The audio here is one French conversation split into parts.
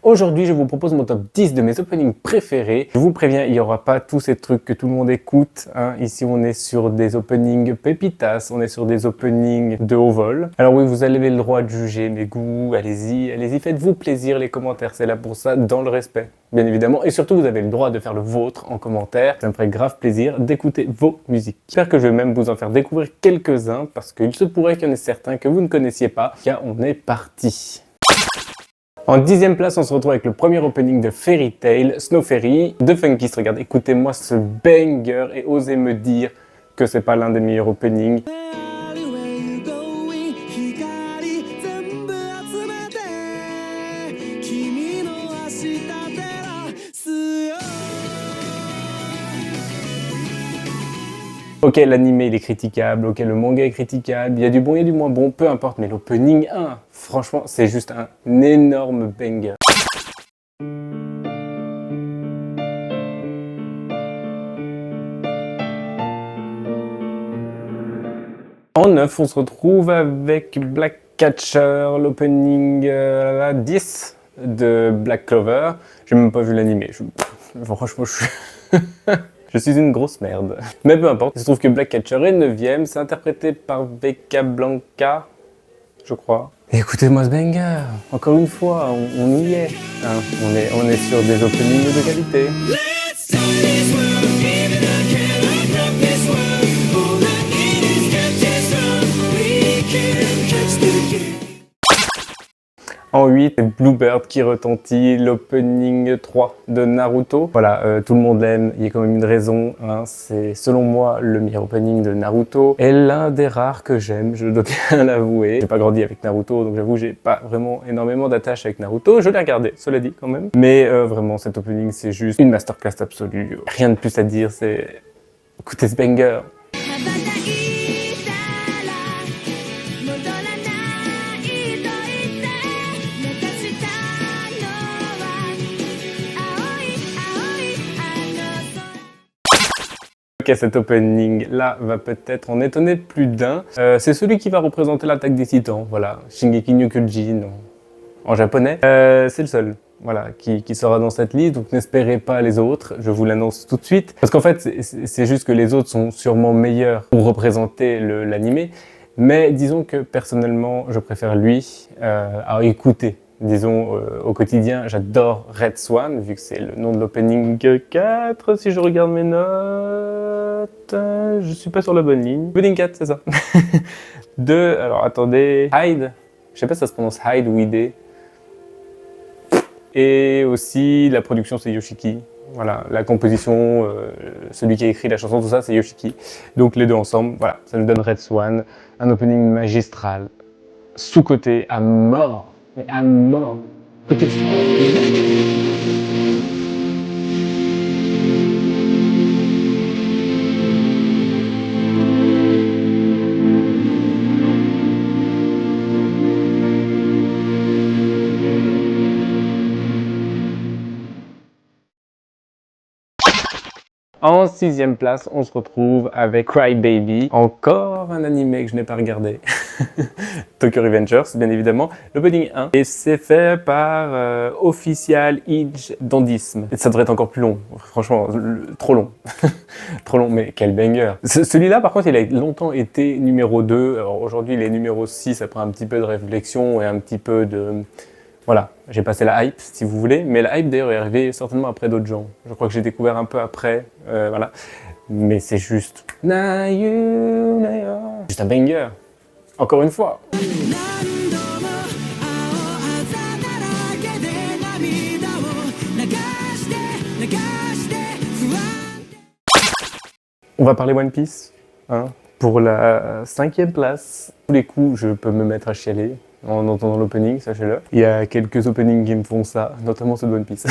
Aujourd'hui, je vous propose mon top 10 de mes openings préférés. Je vous préviens, il n'y aura pas tous ces trucs que tout le monde écoute. Ici, on est sur des openings pépitas, on est sur des openings de haut vol. Alors oui, vous avez le droit de juger mes goûts, allez-y, faites-vous plaisir, les commentaires, c'est là pour ça, dans le respect, bien évidemment. Et surtout, vous avez le droit de faire le vôtre en commentaire. Ça me ferait grave plaisir d'écouter vos musiques. J'espère que je vais même vous en faire découvrir quelques-uns, parce qu'il se pourrait qu'il y en ait certains que vous ne connaissiez pas. Car on est parti. En 10e place, on se retrouve avec le premier opening de Fairy Tail, Snow Fairy, de Funkist. Regarde, écoutez-moi ce banger et osez me dire que c'est pas l'un des meilleurs openings. Ok, l'anime il est critiquable, ok, le manga est critiquable, il y a du bon, il y a du moins bon, peu importe, mais l'opening 1, franchement, c'est juste un énorme banger. En 9, on se retrouve avec Black Catcher, l'opening 10 de Black Clover. J'ai même pas vu l'anime, franchement, je suis... Je suis une grosse merde. Mais peu importe, il se trouve que Black Catcher est 9e, c'est interprété par Becca Blanca, je crois. Et écoutez-moi ce banger, encore une fois, on y est. On est sur des openings de qualité. En 8, c'est Bluebird qui retentit, l'opening 3 de Naruto. Voilà, tout le monde l'aime, il y a quand même une raison. C'est selon moi le meilleur opening de Naruto. Et l'un des rares que j'aime, je dois bien l'avouer. J'ai pas grandi avec Naruto, donc j'avoue j'ai pas vraiment énormément d'attache avec Naruto. Je l'ai regardé, cela dit quand même. Mais vraiment, cet opening c'est juste une masterclass absolue. Rien de plus à dire, c'est... Écoutez ce banger. Cet opening là va peut-être en étonner plus d'un. C'est celui qui va représenter l'attaque des titans, voilà, Shingeki no Kyojin en japonais. C'est le seul, voilà, qui sera dans cette liste, donc n'espérez pas les autres, je vous l'annonce tout de suite. Parce qu'en fait, c'est juste que les autres sont sûrement meilleurs pour représenter l'anime, mais disons que personnellement, je préfère lui à écouter. Disons, au quotidien, j'adore Red Swan, vu que c'est le nom de l'opening 4, si je regarde mes notes, je suis pas sur la bonne ligne. Opening 4, c'est ça. Alors attendez, Hyde, je sais pas si ça se prononce Hyde ou ID. Et aussi, la production, c'est Yoshiki. Voilà, la composition, celui qui a écrit la chanson, tout ça, c'est Yoshiki. Donc les deux ensemble, voilà, ça nous donne Red Swan, un opening magistral, sous-côté à mort. Mais à mort. En 6e place, on se retrouve avec Cry Baby, encore un animé que je n'ai pas regardé. Tokyo Revengers, bien évidemment, l'opening 1. Et c'est fait par Official Age Dandisme. Et ça devrait être encore plus long, franchement, trop long. Trop long, mais quel banger. Celui-là, par contre, il a longtemps été numéro 2. Alors aujourd'hui, il est numéro 6 après un petit peu de réflexion et un petit peu de... Voilà, j'ai passé la hype, si vous voulez, mais la hype d'ailleurs est arrivée certainement après d'autres gens. Je crois que j'ai découvert un peu après, voilà. Mais c'est juste... Juste un banger, encore une fois. On va parler One Piece, pour la 5e place. Tous les coups, je peux me mettre à chialer en entendant l'opening, sachez-le. Il y a quelques openings qui me font ça, notamment ceux de One Piece.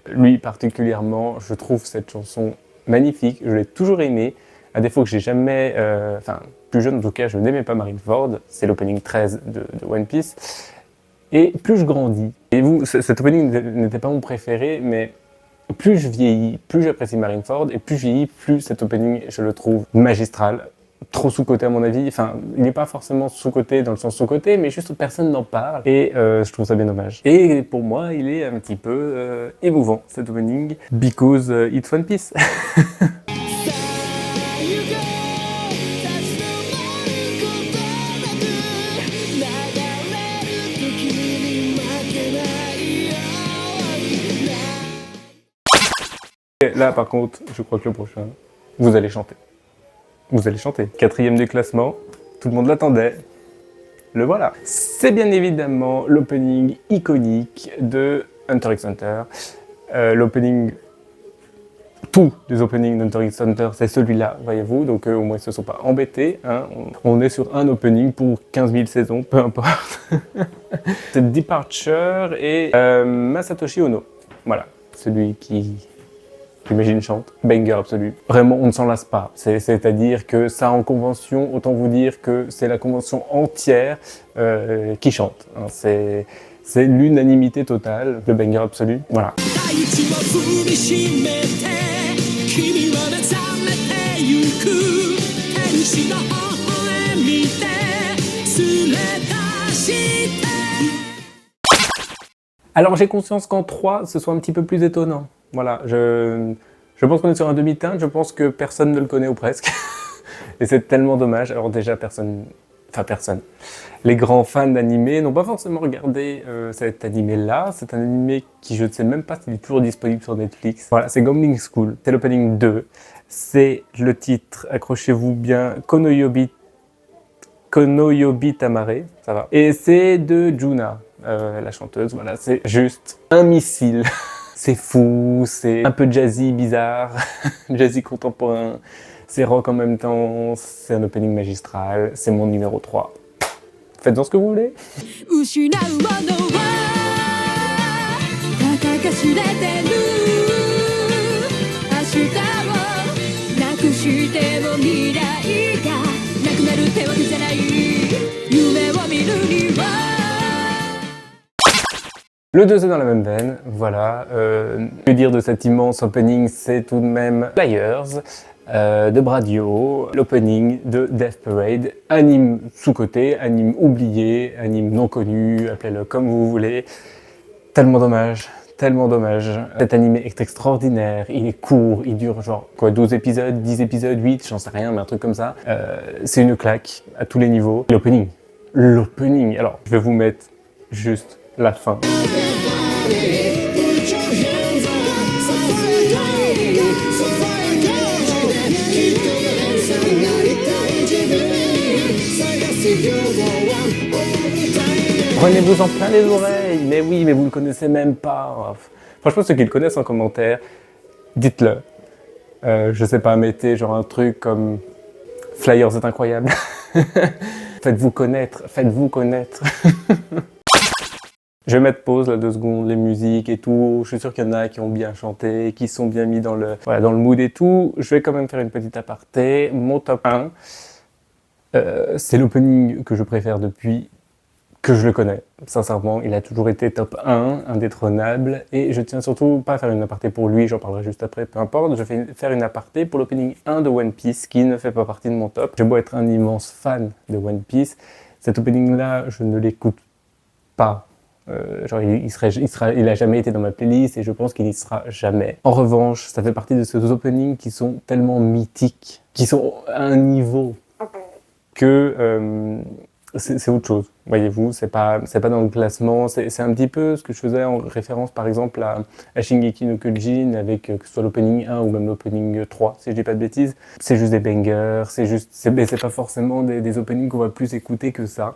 Lui particulièrement, je trouve cette chanson magnifique, je l'ai toujours aimée, à défaut que j'ai jamais... plus jeune en tout cas, je n'aimais pas Marineford, c'est l'opening 13 de One Piece. Et plus je grandis, et vous, cet opening n'était pas mon préféré, mais plus je vieillis, plus j'apprécie Marineford, et plus je vieillis, plus cet opening, je le trouve magistral. trop sous-coté à mon avis. Enfin, il n'est pas forcément sous-coté dans le sens sous-coté, mais juste personne n'en parle. Et je trouve ça bien dommage. Et pour moi, il est un petit peu émouvant, cet opening, because it's One Piece. Et là, par contre, je crois que le prochain, vous allez chanter. Vous allez chanter. 4e du classement, tout le monde l'attendait. Le voilà. C'est bien évidemment l'opening iconique de Hunter x Hunter. L'opening, tous les openings d'Hunter x Hunter, c'est celui-là, voyez-vous. Donc au moins ils se sont pas embêtés. Hein. On est sur un opening pour 15 000 saisons, peu importe. C'est Departure et Masatoshi Ono. Voilà, celui qui... j'imagine chante, banger absolu. Vraiment, on ne s'en lasse pas. C'est-à-dire que ça en convention, autant vous dire que c'est la convention entière qui chante. Hein, c'est l'unanimité totale, le banger absolu. Voilà. Alors j'ai conscience qu'en 3, ce soit un petit peu plus étonnant. Voilà, je pense qu'on est sur un demi-teinte, je pense que personne ne le connaît ou presque. Et c'est tellement dommage. Alors déjà, personne. Les grands fans d'animé n'ont pas forcément regardé cet animé-là. C'est un animé qui, je ne sais même pas s'il est toujours disponible sur Netflix. Voilà, c'est Gambling School. C'est l'opening 2. C'est le titre, accrochez-vous bien, Konoyobi Tamare, ça va. Et c'est de Juna, la chanteuse. Voilà, c'est juste un missile. C'est fou, c'est un peu jazzy, bizarre, jazzy contemporain, c'est rock en même temps, c'est un opening magistral, c'est mon numéro 3. Faites-en ce que vous voulez. Le 2 est dans la même veine, voilà. Que dire de cet immense opening, c'est tout de même Flyers de Bradio, l'opening de Death Parade, anime sous-coté, anime oublié, anime non connu, appelez-le comme vous voulez. Tellement dommage, tellement dommage. Cet animé est extraordinaire, il est court, il dure genre quoi, 12 épisodes, 10 épisodes, 8, j'en sais rien, mais un truc comme ça. C'est une claque à tous les niveaux. L'opening, alors je vais vous mettre juste la fin. Prenez-vous en plein les oreilles, mais oui, mais vous ne le connaissez même pas. Franchement, ceux qui le connaissent en commentaire, dites-le. Je sais pas, mettez genre un truc comme Flyers est incroyable. Faites-vous connaître, faites-vous connaître. Je vais mettre pause là 2 secondes, les musiques et tout. Je suis sûr qu'il y en a qui ont bien chanté, qui sont bien mis dans le mood et tout. Je vais quand même faire une petite aparté. Mon top 1, c'est l'opening que je préfère depuis que je le connais. Sincèrement, il a toujours été top 1, indétrônable. Et je tiens surtout pas à faire une aparté pour lui, j'en parlerai juste après, peu importe. Je vais faire une aparté pour l'opening 1 de One Piece, qui ne fait pas partie de mon top. J'ai beau être un immense fan de One Piece, cet opening-là, je ne l'écoute pas. Genre il a jamais été dans ma playlist et je pense qu'il n'y sera jamais. En revanche, ça fait partie de ces openings qui sont tellement mythiques, qui sont à un niveau que c'est autre chose. Voyez-vous, c'est pas dans le classement. C'est un petit peu ce que je faisais en référence par exemple à Shingeki no Kyojin avec que ce soit l'opening 1 ou même l'opening 3, si je dis pas de bêtises. C'est juste des bangers, c'est pas forcément des openings qu'on va plus écouter que ça.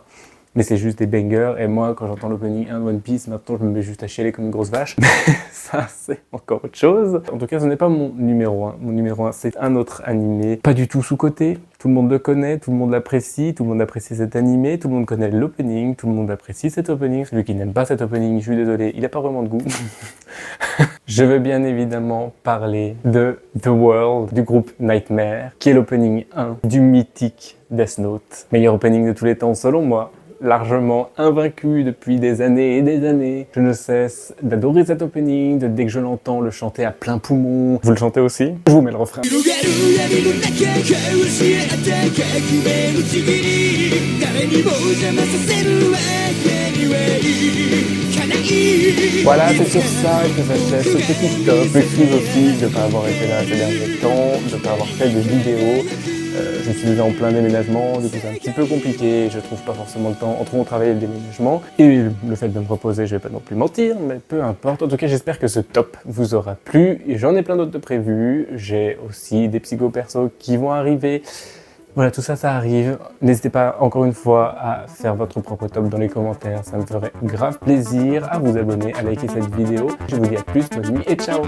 Mais c'est juste des bangers, et moi, quand j'entends l'opening 1 de One Piece, maintenant, je me mets juste à chialer comme une grosse vache. Mais ça, c'est encore autre chose. En tout cas, ce n'est pas mon numéro 1. Mon numéro 1, c'est un autre animé, pas du tout sous-coté. Tout le monde le connaît, tout le monde l'apprécie, tout le monde apprécie cet animé, tout le monde connaît l'opening, tout le monde apprécie cet opening. Celui qui n'aime pas cet opening, je suis désolé, il n'a pas vraiment de goût. Je veux bien évidemment parler de The World, du groupe Nightmare, qui est l'opening 1 du mythique Death Note. Meilleur opening de tous les temps, selon moi. largement invaincu depuis des années et des années. Je ne cesse d'adorer cet opening, dès que je l'entends le chanter à plein poumon. Vous le chantez aussi? Je vous mets le refrain. Voilà, c'est sur ça que j'achète ce petit top. Je m'excuse aussi de ne pas avoir été là ces derniers temps, de ne pas avoir fait de vidéos. Je suis déjà en plein déménagement, du coup c'est un petit peu compliqué, je trouve pas forcément le temps entre mon travail et le déménagement. Et le fait de me reposer, je vais pas non plus mentir, mais peu importe. En tout cas, j'espère que ce top vous aura plu. J'en ai plein d'autres de prévus. J'ai aussi des psychos perso qui vont arriver. Voilà, tout ça, ça arrive. N'hésitez pas, encore une fois, à faire votre propre top dans les commentaires. Ça me ferait grave plaisir. À vous abonner, à liker cette vidéo. Je vous dis à plus, bonne nuit et ciao!